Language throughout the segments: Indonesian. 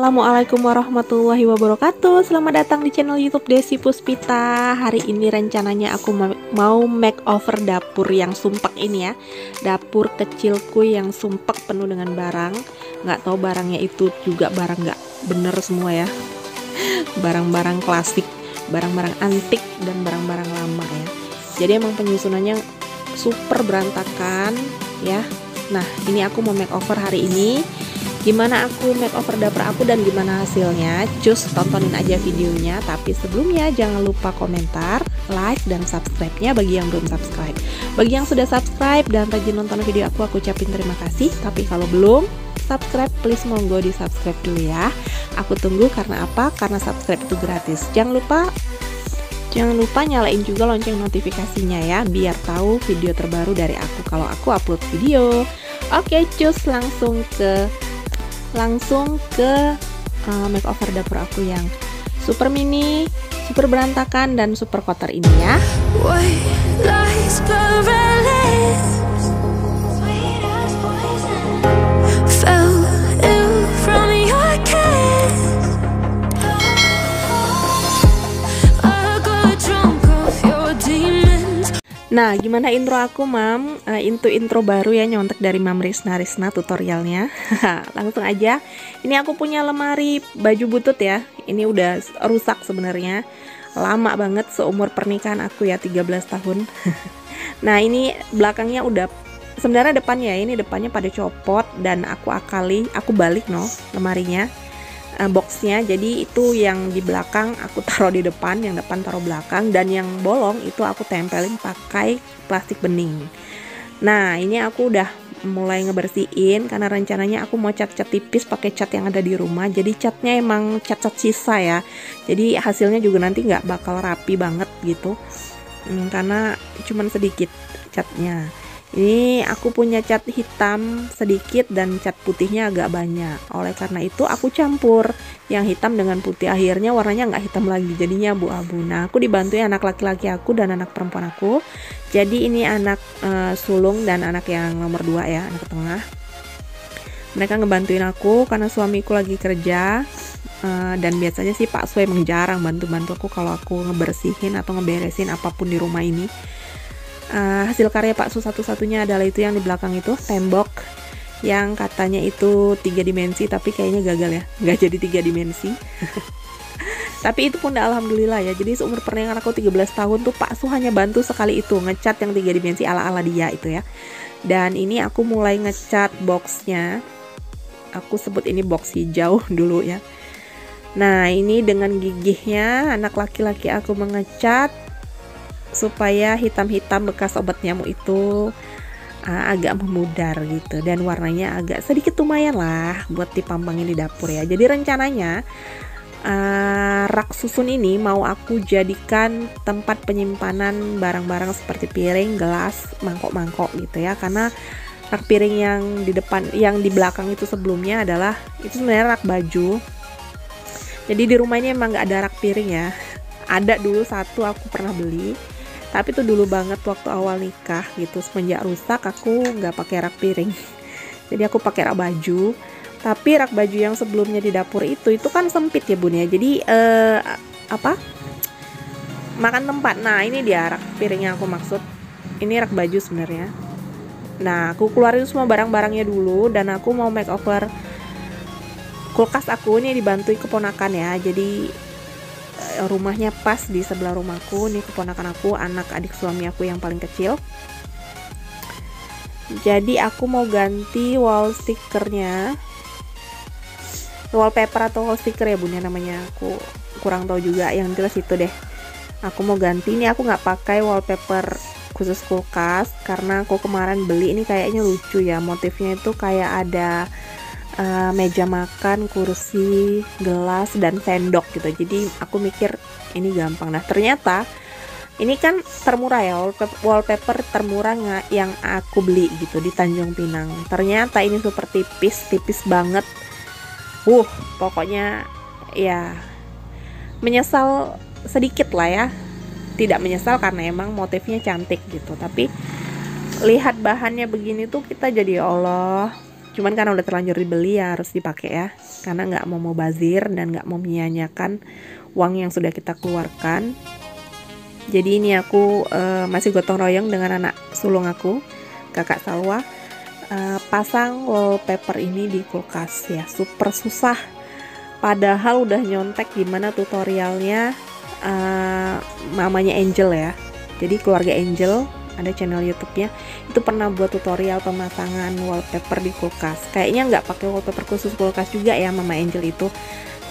Assalamualaikum warahmatullahi wabarakatuh. Selamat datang di channel YouTube Desi Puspita. Hari ini rencananya aku mau makeover dapur yang sumpek ini ya. Dapur kecilku yang sumpek penuh dengan barang. Nggak tahu barangnya itu juga barang nggak bener semua ya. Barang-barang klasik, barang-barang antik dan barang-barang lama ya. Jadi emang penyusunannya super berantakan ya. Nah, ini aku mau makeover hari ini. Gimana aku makeover dapur aku dan gimana hasilnya, cus tontonin aja videonya. Tapi sebelumnya jangan lupa komentar, like, dan subscribe-nya bagi yang belum subscribe. Bagi yang sudah subscribe dan rajin nonton video aku ucapin terima kasih. Tapi kalau belum subscribe, please monggo di subscribe dulu ya. Aku tunggu, karena apa? Karena subscribe itu gratis. Jangan lupa nyalain juga lonceng notifikasinya ya, biar tahu video terbaru dari aku kalau aku upload video. Oke, cus langsung ke makeover dapur aku yang super mini, super berantakan, dan super kotor ini ya. Nah, gimana intro aku, Mam? Intro baru ya, nyontek dari Mam Risna tutorialnya. Langsung aja. Ini aku punya lemari baju butut ya. Ini udah rusak sebenarnya. Lama banget, seumur pernikahan aku ya, 13 tahun. Nah, ini belakangnya udah, sebenarnya depannya ya, ini depannya pada copot dan aku balik lemarinya. Boxnya, jadi itu yang di belakang aku taruh di depan, yang depan taruh belakang, dan yang bolong itu aku tempelin pakai plastik bening. Nah, ini aku udah mulai ngebersihin karena rencananya aku mau cat-cat tipis pakai cat yang ada di rumah. Jadi catnya emang cat-cat sisa ya, jadi hasilnya juga nanti nggak bakal rapi banget gitu, karena cuman sedikit catnya. Ini aku punya cat hitam sedikit dan cat putihnya agak banyak. Oleh karena itu aku campur yang hitam dengan putih. Akhirnya warnanya nggak hitam lagi, jadinya abu-abu. Nah, aku dibantu anak laki-laki aku dan anak perempuan aku. Jadi ini anak sulung dan anak yang nomor 2 ya, anak tengah. Mereka ngebantuin aku karena suamiku lagi kerja. Dan biasanya sih Pak Su emang jarang bantu-bantu aku kalau aku ngebersihin atau ngeberesin apapun di rumah ini. Hasil karya Pak Su satu-satunya adalah itu yang di belakang itu, tembok yang katanya itu 3 dimensi, tapi kayaknya gagal ya, nggak jadi 3 dimensi. Tapi itu pun alhamdulillah ya. Jadi seumur pernikahan aku 13 tahun tuh Pak Su hanya bantu sekali itu, ngecat yang 3 dimensi ala-ala dia itu ya. Dan ini aku mulai ngecat boxnya, aku sebut ini box hijau dulu ya. Nah, ini dengan gigihnya anak laki-laki aku mengecat supaya hitam-hitam bekas obat nyamuk itu agak memudar gitu, dan warnanya agak sedikit lumayan lah buat dipampangin di dapur ya. Jadi rencananya rak susun ini mau aku jadikan tempat penyimpanan barang-barang seperti piring, gelas, mangkok-mangkok gitu ya. Karena rak piring yang di depan, yang di belakang itu sebelumnya adalah itu sebenarnya rak baju. Jadi di rumah ini emang nggak ada rak piring ya. Ada dulu satu aku pernah beli, tapi itu dulu banget waktu awal nikah gitu. Semenjak rusak aku nggak pakai rak piring, jadi aku pakai rak baju. Tapi rak baju yang sebelumnya di dapur itu kan sempit ya bun ya, jadi makan tempat. Nah, ini dia rak piring yang aku maksud, ini rak baju sebenarnya. Nah, aku keluarin semua barang-barangnya dulu dan aku mau makeover kulkas aku. Ini dibantu keponakan ya, jadi rumahnya pas di sebelah rumahku. Nih keponakan aku, anak adik suami aku yang paling kecil. Jadi aku mau ganti wall stickernya, wallpaper atau wall sticker ya bun ya namanya, aku kurang tahu juga, yang jelas itu deh aku mau ganti. Ini aku nggak pakai wallpaper khusus kulkas karena aku kemarin beli ini kayaknya lucu ya, motifnya itu kayak ada meja makan, kursi, gelas, dan sendok gitu. Jadi aku mikir ini gampang. Nah, ternyata ini kan termurah ya, wallpaper termurah yang aku beli gitu di Tanjung Pinang. Ternyata ini super tipis banget. Pokoknya ya menyesal sedikit lah ya. Tidak menyesal karena emang motifnya cantik gitu, tapi lihat bahannya begini tuh kita jadi ya Allah, Cuman karena udah terlanjur dibeli ya harus dipakai ya, karena nggak mau bazir dan nggak mau menyia-nyiakan uang yang sudah kita keluarkan. Jadi ini aku masih gotong royong dengan anak sulung aku, kakak Salwa, pasang wallpaper ini di kulkas ya. Super susah, padahal udah nyontek gimana tutorialnya mamanya Angel ya. Jadi keluarga Angel ada channel YouTube-nya, itu pernah buat tutorial pemasangan wallpaper di kulkas. Kayaknya nggak pakai wallpaper khusus kulkas juga ya Mama Angel itu.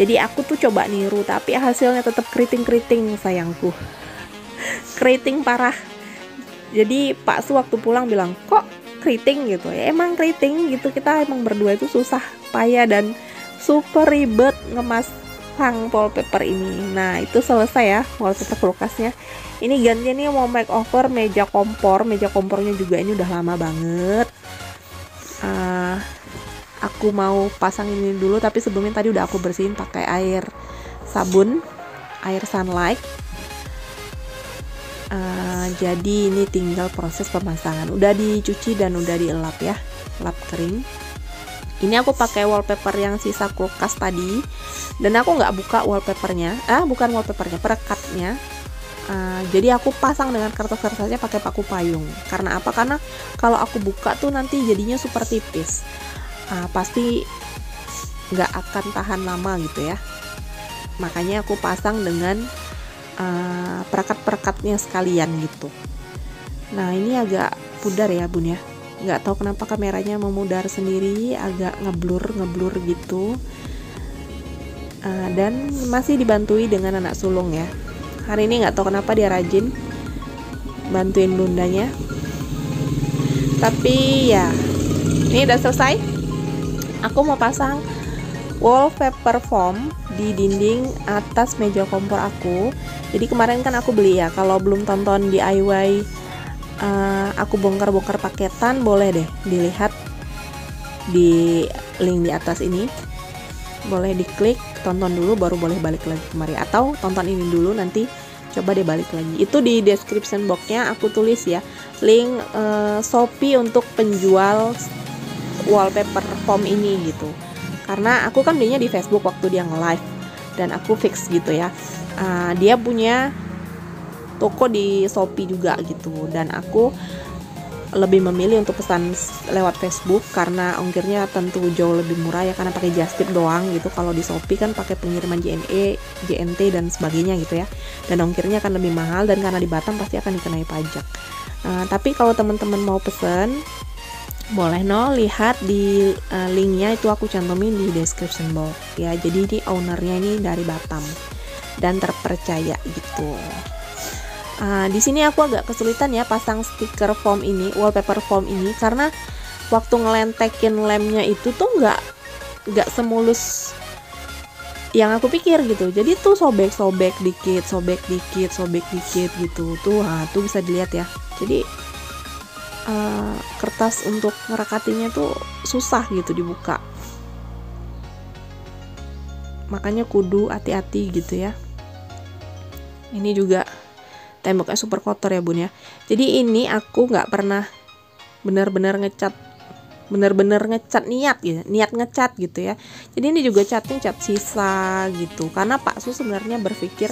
Jadi aku tuh coba niru, tapi hasilnya tetap keriting-keriting sayangku. Keriting parah. Jadi Pak Su waktu pulang bilang, kok keriting gitu ya. Emang keriting gitu, kita emang berdua itu susah payah dan super ribet ngemasang wallpaper ini. Nah itu selesai ya wallpaper kulkasnya. Ini gantian nih mau makeover meja kompor. Meja kompornya juga ini udah lama banget. Aku mau pasang ini dulu, tapi sebelumnya tadi udah aku bersihin pakai air sabun, air sunlight. Jadi ini tinggal proses pemasangan. Udah dicuci dan udah dielap ya, lap kering. Ini aku pakai wallpaper yang sisa kulkas tadi, dan aku nggak buka wallpapernya, bukan wallpapernya, perekatnya. Jadi aku pasang dengan kertas-kertasnya pakai paku payung. Karena apa? Karena kalau aku buka tuh nanti jadinya super tipis. Pasti nggak akan tahan lama gitu ya. Makanya aku pasang dengan perekat-perekatnya sekalian gitu. Nah ini agak pudar ya Bun ya. Nggak tahu kenapa kameranya memudar sendiri, agak ngeblur gitu. Dan masih dibantui dengan anak sulung ya. Hari ini nggak tahu kenapa dia rajin bantuin bundanya. Tapi ya, ini udah selesai. Aku mau pasang wallpaper foam di dinding atas meja kompor aku. Jadi kemarin kan aku beli ya. Kalau belum tonton DIY aku bongkar-bongkar paketan, boleh deh dilihat di link di atas ini. Boleh diklik, tonton dulu baru boleh balik lagi kemari, atau tonton ini dulu nanti coba deh balik lagi. Itu di description boxnya aku tulis ya link Shopee untuk penjual wallpaper foam ini gitu. Karena aku kan belinya di Facebook waktu dia nge-live dan aku fix gitu ya. Dia punya toko di Shopee juga gitu, dan aku lebih memilih untuk pesan lewat Facebook karena ongkirnya tentu jauh lebih murah ya, karena pakai just tip doang gitu. Kalau di Shopee kan pakai pengiriman JNE, JNT dan sebagainya gitu ya, dan ongkirnya akan lebih mahal, dan karena di Batam pasti akan dikenai pajak. Tapi kalau teman-teman mau pesen, boleh lihat di linknya, itu aku cantumin di description box ya. Jadi ini ownernya ini dari Batam dan terpercaya gitu. Di sini aku agak kesulitan ya pasang stiker foam ini, wallpaper foam ini, karena waktu ngelentekin lemnya itu tuh nggak semulus yang aku pikir gitu. Jadi tuh sobek dikit gitu tuh. Tuh bisa dilihat ya. Jadi kertas untuk ngerekatinya tuh susah gitu dibuka. Makanya kudu hati-hati gitu ya. Ini juga temboknya super kotor ya Bun ya. Jadi ini aku nggak pernah benar-benar ngecat niat ngecat gitu ya. Jadi ini juga catnya cat sisa gitu, karena Pak Su sebenarnya berpikir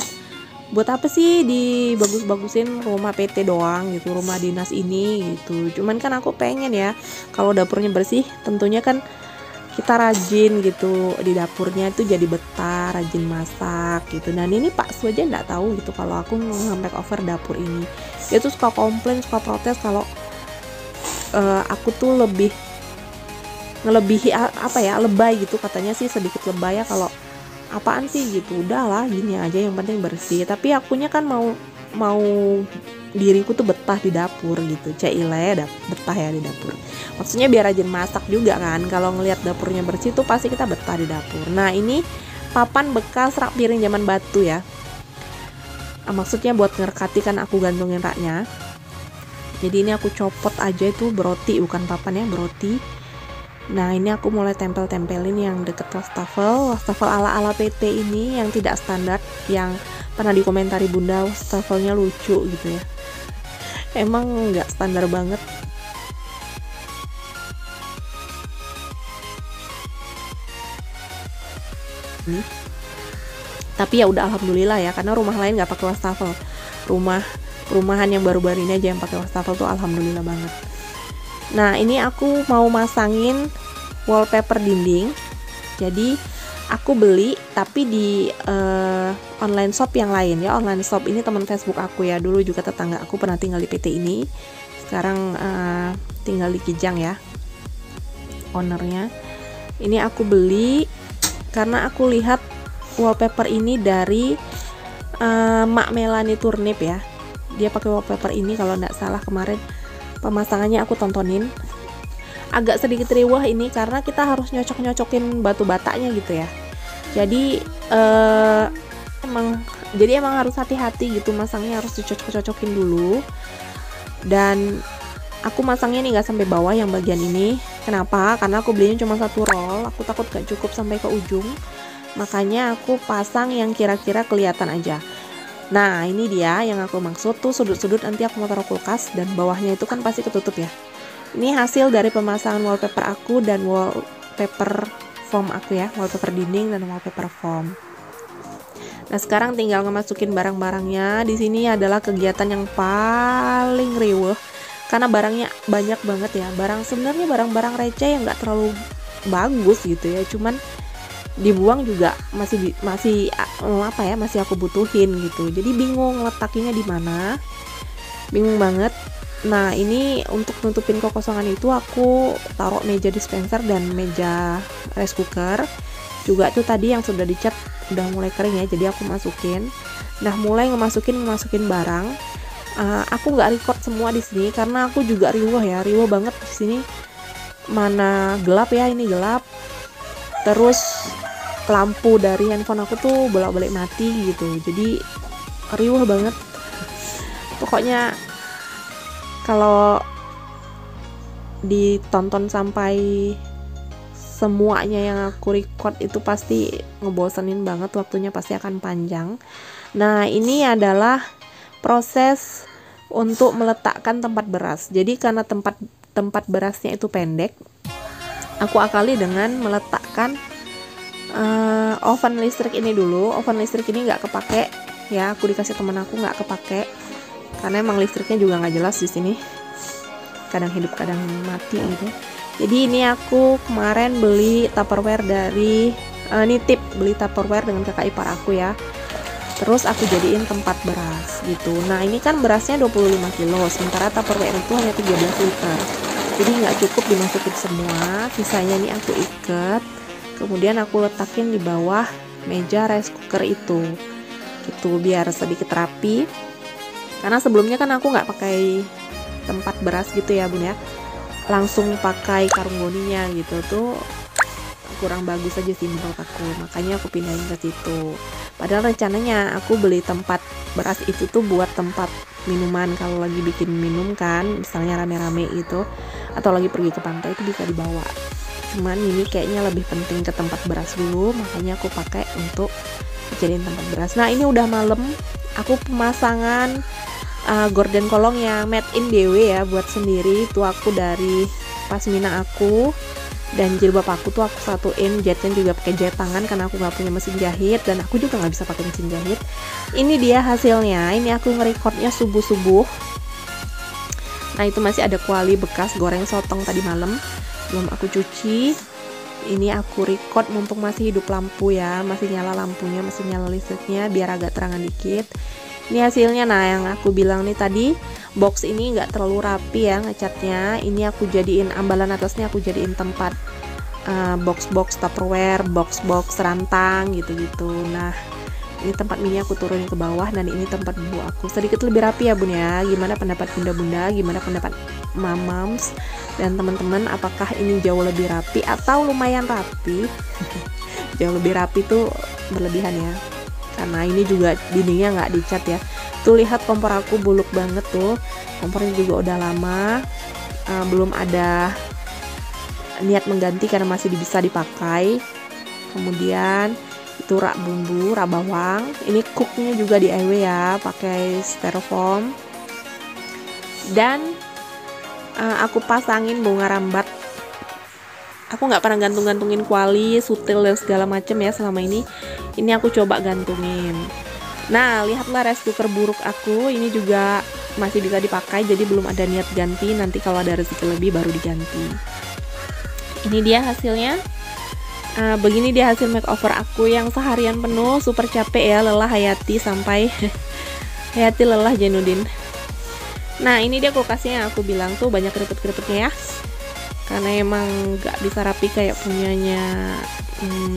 buat apa sih dibagus-bagusin rumah PT doang gitu, rumah dinas ini gitu. Cuman kan aku pengen ya kalau dapurnya bersih, tentunya kan kita rajin gitu di dapurnya itu jadi betah, rajin masak gitu. Dan ini Pak Su aja nggak tahu gitu kalau aku nge-makeover dapur ini. Dia tuh suka komplain, suka protes kalau aku tuh ngelebihi lebay gitu, katanya sih sedikit lebay ya, kalau apaan sih gitu, udahlah gini aja yang penting bersih. Tapi akunya kan mau diriku tuh betah di dapur gitu, betah ya di dapur. Maksudnya biar rajin masak juga kan. Kalau ngelihat dapurnya bersih tuh pasti kita betah di dapur. Nah ini papan bekas rak piring zaman batu ya. Maksudnya buat ngerekati kan aku gantungin raknya. Jadi ini aku copot aja, itu beroti bukan papan ya, beroti. Nah ini aku mulai tempelin yang deket wastafel ala PT ini yang tidak standar, yang pernah dikomentari Bunda wastafelnya lucu gitu ya. Emang nggak standar banget. ini. Tapi ya udah alhamdulillah ya, karena rumah lain nggak pakai wastafel. Rumahan yang baru-baru ini aja yang pakai wastafel tuh alhamdulillah banget. Nah, ini aku mau masangin wallpaper dinding. Jadi aku beli tapi di online shop yang lain ya. Online shop ini teman Facebook aku ya, dulu juga tetangga aku pernah tinggal di PT ini. Sekarang tinggal di Kijang ya ownernya. Ini aku beli karena aku lihat wallpaper ini dari Mak Melani Turnip ya. Dia pakai wallpaper ini kalau nggak salah, kemarin pemasangannya aku tontonin. Agak sedikit riwah ini karena kita harus nyocok-nyocokin batu batanya gitu ya. Jadi emang harus hati-hati gitu, masangnya harus dicocok-cocokin dulu. Dan aku masangnya nih nggak sampai bawah yang bagian ini. Kenapa? Karena aku belinya cuma 1 roll, aku takut gak cukup sampai ke ujung. Makanya aku pasang yang kira-kira kelihatan aja. Nah, ini dia yang aku maksud tuh, sudut-sudut nanti aku mau taruh kulkas dan bawahnya itu kan pasti ketutup ya. Ini hasil dari pemasangan wallpaper aku dan wallpaper foam aku ya, wallpaper dinding dan wallpaper foam. Nah, sekarang tinggal ngemasukin barang-barangnya. Di sini adalah kegiatan yang paling riweh karena barangnya banyak banget ya. Sebenarnya barang-barang receh yang nggak terlalu bagus gitu ya, cuman dibuang juga masih aku butuhin gitu. Jadi bingung letaknya di mana, bingung banget. Nah, ini untuk nutupin kekosongan itu aku taruh meja dispenser dan meja rice cooker juga tuh tadi yang sudah dicat udah mulai kering ya, jadi aku masukin. Nah, mulai ngemasukin barang. Aku nggak record semua di sini karena aku juga riweh banget di sini. Mana gelap ya, ini gelap. Terus lampu dari handphone aku tuh bolak-balik mati gitu, jadi riuh banget. Pokoknya kalau ditonton sampai semuanya yang aku record itu pasti ngebosenin banget, waktunya pasti akan panjang. Nah, ini adalah proses untuk meletakkan tempat beras. Jadi karena tempat berasnya itu pendek, aku akali dengan meletakkan oven listrik ini dulu. Oven listrik ini nggak kepake ya, aku dikasih temen aku, nggak kepake karena emang listriknya juga nggak jelas di sini, kadang hidup kadang mati gitu. Jadi ini aku kemarin beli Tupperware dari beli Tupperware dengan kakak ipar aku ya, terus aku jadiin tempat beras gitu. Nah, ini kan berasnya 25 kilo, sementara Tupperware itu hanya 13 liter, jadi nggak cukup dimasukin semua. Sisanya ini aku ikat, kemudian aku letakin di bawah meja rice cooker itu gitu, biar sedikit rapi. Karena sebelumnya kan aku nggak pakai tempat beras gitu ya bun ya, langsung pakai karung goninya gitu, tuh kurang bagus aja sih menurut aku, makanya aku pindahin ke situ. Padahal rencananya aku beli tempat beras itu tuh buat tempat minuman, kalau lagi bikin minum kan, misalnya rame-rame gitu, atau lagi pergi ke pantai itu bisa dibawa. Cuman ini kayaknya lebih penting ke tempat beras dulu, makanya aku pakai untuk jadiin tempat beras. Nah, ini udah malam, aku pemasangan gorden kolong yang made in DW ya, buat sendiri. Itu aku dari pasmina aku dan jilbab aku tuh aku satuin, jahitnya juga pakai jahit tangan karena aku nggak punya mesin jahit dan aku juga nggak bisa pakai mesin jahit. Ini dia hasilnya. Ini aku ngerekodnya subuh-subuh. Nah, itu masih ada kuali bekas goreng sotong tadi malam, belum aku cuci. Ini aku record mumpung masih hidup lampu ya, masih nyala lampunya, masih nyala listriknya, biar agak terangan dikit. Ini hasilnya. Nah, yang aku bilang nih tadi, box ini nggak terlalu rapi ya ngecatnya. Ini aku jadiin ambalan atasnya, aku jadiin tempat box-box Tupperware, box-box rantang gitu-gitu. Nah, ini tempat mini aku turunin ke bawah, dan ini tempat bubu aku. Sedikit lebih rapi ya bun ya. Gimana pendapat bunda-bunda, gimana pendapat mamams dan teman-teman, apakah ini jauh lebih rapi atau lumayan rapi? Jauh lebih rapi tuh berlebihan ya, karena ini juga dindingnya nggak dicat ya. Tuh lihat kompor aku buluk banget tuh, kompornya juga udah lama, belum ada niat mengganti karena masih bisa dipakai. Kemudian itu rak bumbu, rak bawang. Ini cooknya juga DIY ya, pakai styrofoam. Dan aku pasangin bunga rambat Aku nggak pernah gantung-gantungin kuali, sutil dan segala macem ya selama ini. Ini aku coba gantungin. Nah, lihatlah rice cooker buruk aku. Ini juga masih bisa dipakai, jadi belum ada niat ganti. Nanti kalau ada rezeki lebih baru diganti. Ini dia hasilnya. Begini dia hasil makeover aku yang seharian penuh. Super capek ya, lelah Hayati sampai Hayati lelah Janudin. Nah, ini dia kulkasnya yang aku bilang tuh banyak keriput-keriputnya ya. Karena emang gak bisa rapi kayak punyanya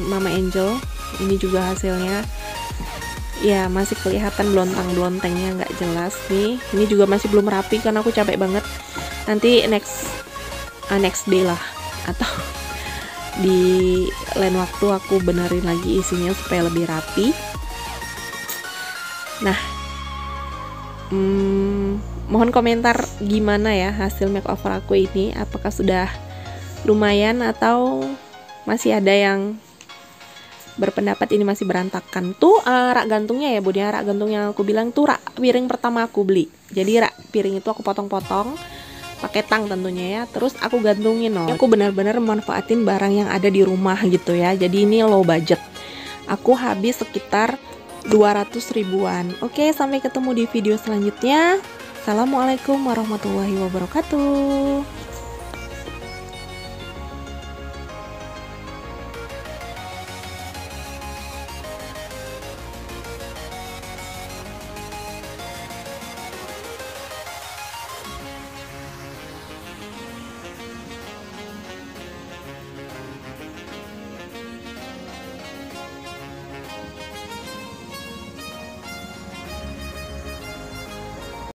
Mama Angel. Ini juga hasilnya ya masih kelihatan blontang-blontengnya nggak jelas nih. Ini juga masih belum rapi karena aku capek banget. Nanti next day lah, atau di lain waktu aku benerin lagi isinya supaya lebih rapi. Nah, mohon komentar gimana ya hasil makeover aku ini, apakah sudah lumayan atau masih ada yang berpendapat ini masih berantakan. Tuh rak gantungnya ya Budi, rak gantung yang aku bilang tuh rak piring pertama aku beli. Jadi rak piring itu aku potong-potong pakai tang tentunya ya, terus aku gantungin loh. Aku benar-benar manfaatin barang yang ada di rumah gitu ya. Jadi ini low budget, aku habis sekitar 200 ribuan. Oke, sampai ketemu di video selanjutnya. Assalamualaikum warahmatullahi wabarakatuh.